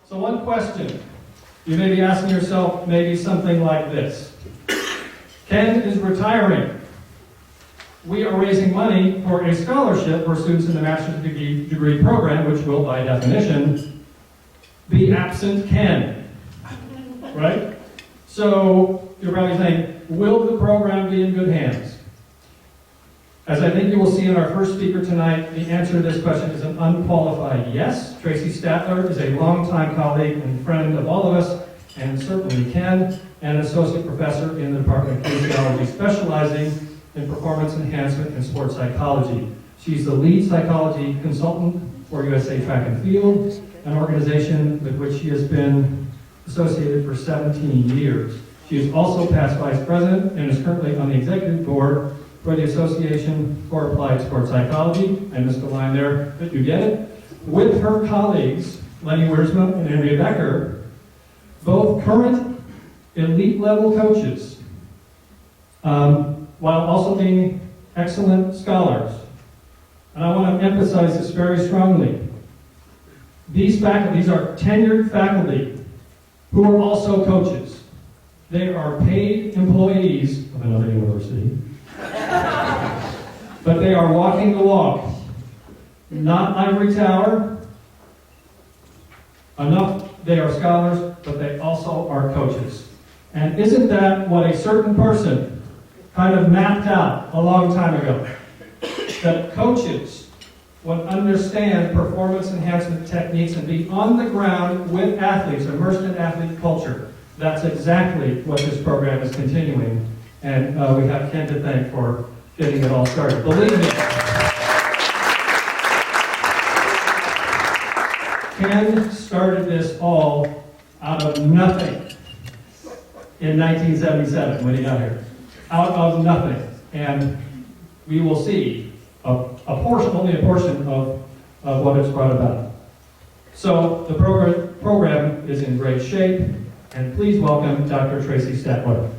So one question, you may be asking yourself maybe something like this. Ken is retiring. We are raising money for a scholarship for students in the master's degree program, which will, by definition, be absent Ken. Right? So you're probably saying, will the program be in good hands? As I think you will see in our first speaker tonight, the answer to this question is an unqualified yes. Tracy Statler is a longtime colleague and friend of all of us, and certainly Ken, and an associate professor in the Department of Kinesiology, specializing in performance enhancement and sports psychology. She's the lead psychology consultant for USA Track and Field, an organization with which she has been associated for 17 years. She is also past vice president and is currently on the executive board for the Association for Applied Sports Psychology. I missed the line there, but you get it. With her colleagues, Lenny Wiersma and Andrea Becker, both current elite level coaches, while also being excellent scholars. And I want to emphasize this very strongly. These are tenured faculty who are also coaches. They are paid employees of another university, but they are walking the walk. Not ivory tower. They are scholars, but they also are coaches. And isn't that what a certain person kind of mapped out a long time ago? That coaches would understand performance enhancement techniques and be on the ground with athletes, immersed in athlete culture. That's exactly what this program is continuing. And we have Ken to thank for getting it all started. Believe me, Ken started this all out of nothing in 1977 when he got here. Out of nothing. And we will see only a portion of what it's brought about. So the program is in great shape, and please welcome Dr. Tracy Statler.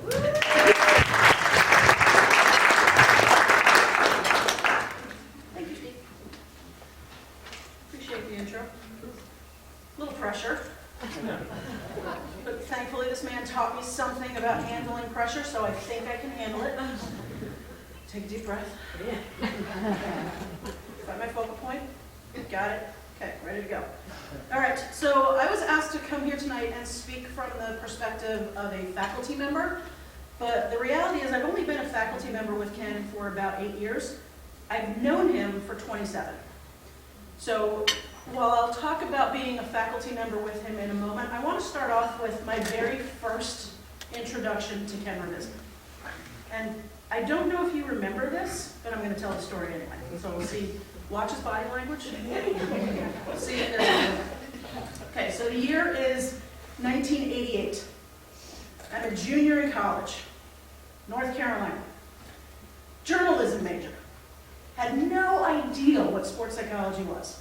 Thank you, Steve. Appreciate the intro. A little pressure. But thankfully this man taught me something about handling pressure, so I think I can handle it. Take a deep breath. Find my focal point. Got it. Okay, ready to go. All right, so I was asked to come here tonight and speak from the perspective of a faculty member, but the reality is I've only been a faculty member with Ken for about 8 years. I've known him for 27. So while I'll talk about being a faculty member with him in a moment, I want to start off with my very first introduction to Ken Ravizza. And I don't know if you remember this, but I'm going to tell the story anyway. So we'll see. Watch his body language. We'll see if there's a... Okay, so the year is 1988. I'm a junior in college, North Carolina. Journalism major. Had no idea what sports psychology was.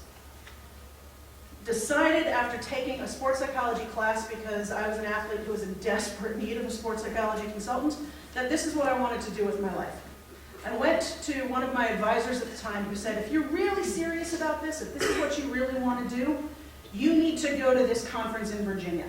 Decided after taking a sports psychology class, because I was an athlete who was in desperate need of a sports psychology consultant, that this is what I wanted to do with my life. I went to one of my advisors at the time who said, if you're really serious about this, if this is what you really want to do, you need to go to this conference in Virginia.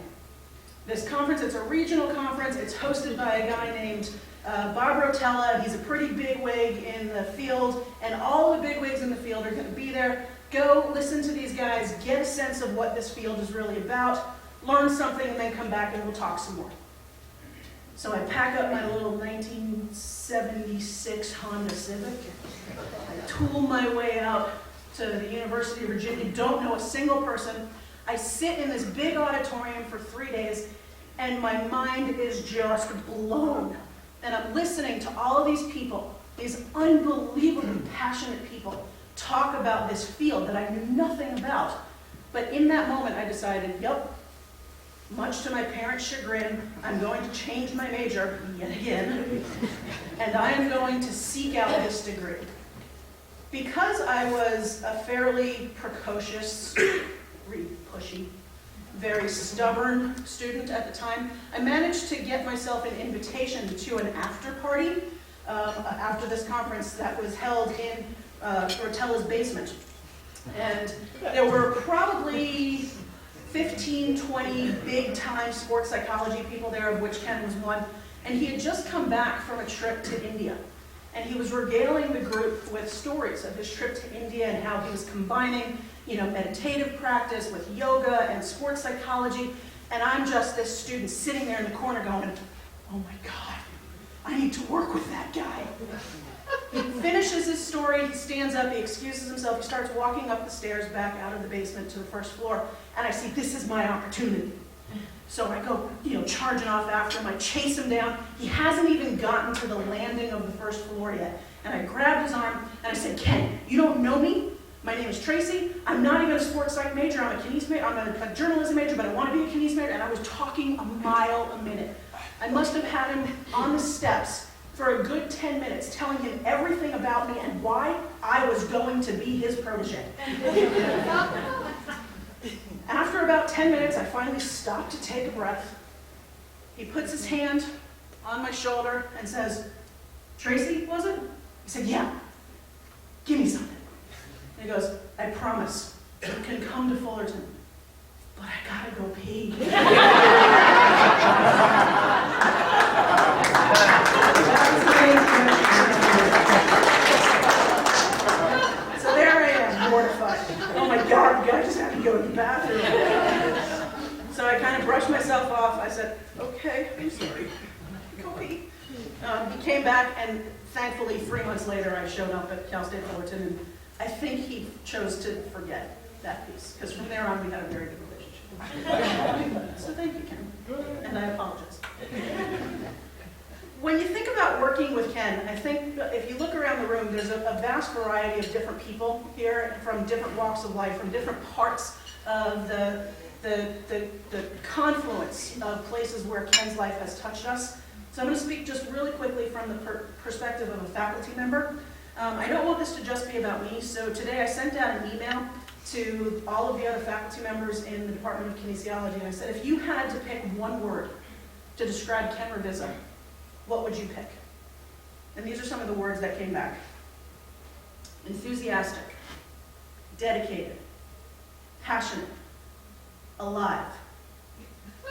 This conference, it's a regional conference, it's hosted by a guy named Bob Rotella. He's a pretty big wig in the field, and all the big wigs in the field are going to be there. Go listen to these guys, get a sense of what this field is really about, learn something, and then come back and we'll talk some more. So I pack up my little 1976 Honda Civic. I tool my way out to the University of Virginia, don't know a single person. I sit in this big auditorium for 3 days, and my mind is just blown. And I'm listening to all of these people, these unbelievably passionate people, talk about this field that I knew nothing about. But in that moment, I decided, yep, much to my parents' chagrin, I'm going to change my major yet again, and I am going to seek out this degree. Because I was a fairly precocious, really pushy, very stubborn student at the time, I managed to get myself an invitation to an after party after this conference that was held in Rotella's basement. And there were probably 15, 20 big-time sports psychology people there, of which Ken was one. And he had just come back from a trip to India. And he was regaling the group with stories of his trip to India and how he was combining, meditative practice with yoga and sports psychology. And I'm just this student sitting there in the corner going, oh my God, I need to work with that guy. He finishes his story, he stands up, he excuses himself, he starts walking up the stairs back out of the basement to the first floor, and I see this is my opportunity. So I go, charging off after him, I chase him down. He hasn't even gotten to the landing of the first floor yet. And I grabbed his arm and I said, Ken, you don't know me? My name is Tracy. I'm not even a sports psych major, I'm a journalism major, but I want to be a kines major. And I was talking a mile a minute. I must have had him on the steps for a good 10 minutes, telling him everything about me and why I was going to be his protege. After about 10 minutes, I finally stopped to take a breath. He puts his hand on my shoulder and says, Tracy, was it? I said, yeah. Give me something. And he goes, I promise, you can come to Fullerton, but I gotta go pee. So there I am, mortified. Oh my God, I just have to go to the bathroom. So I kind of brushed myself off. I said, okay, I'm sorry. Go pee. He came back, and thankfully 3 months later I showed up at Cal State Fullerton, and I think he chose to forget that piece, because from there on we had a very good relationship. So thank you, Ken, and I apologize. When you think about working with Ken, I think if you look around the room, there's a vast variety of different people here from different walks of life, from different parts of the confluence of places where Ken's life has touched us. So I'm going to speak just really quickly from the perspective of a faculty member. I don't want this to just be about me, so today I sent out an email to all of the other faculty members in the Department of Kinesiology, and I said, if you had to pick one word to describe Ken Ravizza, what would you pick? And these are some of the words that came back. Enthusiastic, dedicated, passionate, alive,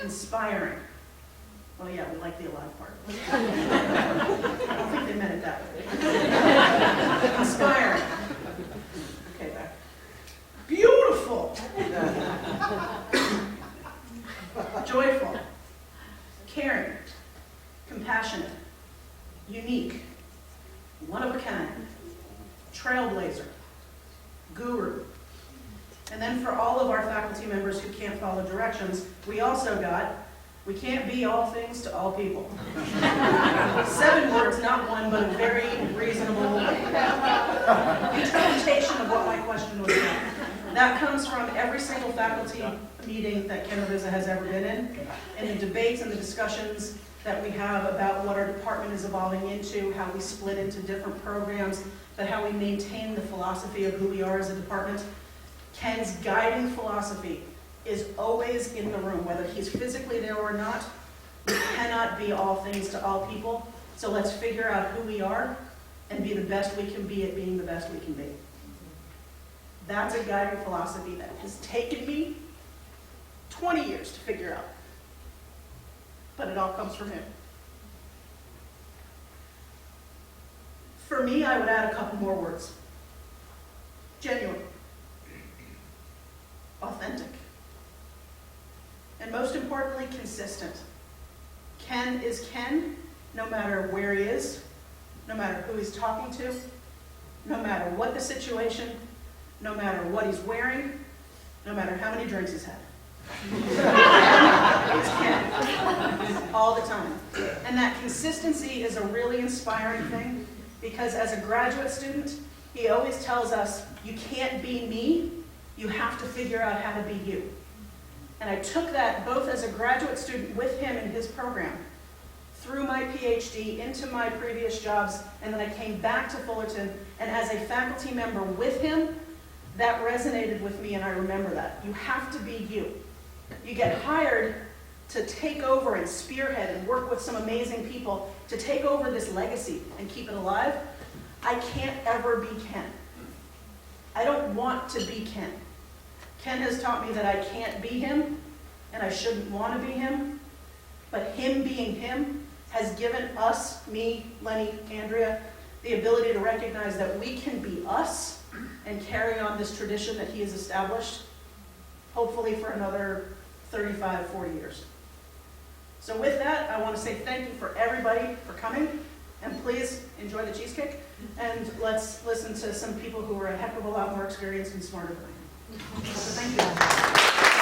inspiring. Well, yeah, we like the alive part. I don't think they meant it that way. Inspiring. Okay, back. Beautiful. Joyful. Caring. Compassionate. Unique. One of a kind. Trailblazer. Guru. And then for all of our faculty members who can't follow directions, we also got, we can't be all things to all people. 7 words, not one, but a very reasonable interpretation of what my question was about. That comes from every single faculty meeting that Ken Ravizza has ever been in the debates and the discussions that we have about what our department is evolving into, how we split into different programs, but how we maintain the philosophy of who we are as a department. Ken's guiding philosophy is always in the room, whether he's physically there or not. We cannot be all things to all people, so let's figure out who we are and be the best we can be at being the best we can be. That's a guiding philosophy that has taken me 20 years to figure out, but it all comes from him. For me, I would add a couple more words. Genuine. Authentic. And most importantly, consistent. Ken is Ken, no matter where he is, no matter who he's talking to, no matter what the situation, no matter what he's wearing, no matter how many drinks he's had. It's Ken. All the time. And that consistency is a really inspiring thing, because as a graduate student, he always tells us, you can't be me, you have to figure out how to be you. And I took that both as a graduate student with him in his program, through my PhD, into my previous jobs, and then I came back to Fullerton, and as a faculty member with him, that resonated with me, and I remember that. You have to be you. You get hired to take over and spearhead and work with some amazing people to take over this legacy and keep it alive. I can't ever be Ken. I don't want to be Ken. Ken has taught me that I can't be him, and I shouldn't want to be him, but him being him has given us, me, Lenny, Andrea, the ability to recognize that we can be us and carry on this tradition that he has established, hopefully for another 35, 40 years. So with that, I want to say thank you for everybody for coming, and please enjoy the cheesecake, and let's listen to some people who are a heck of a lot more experienced and smarter than I am. So thank you.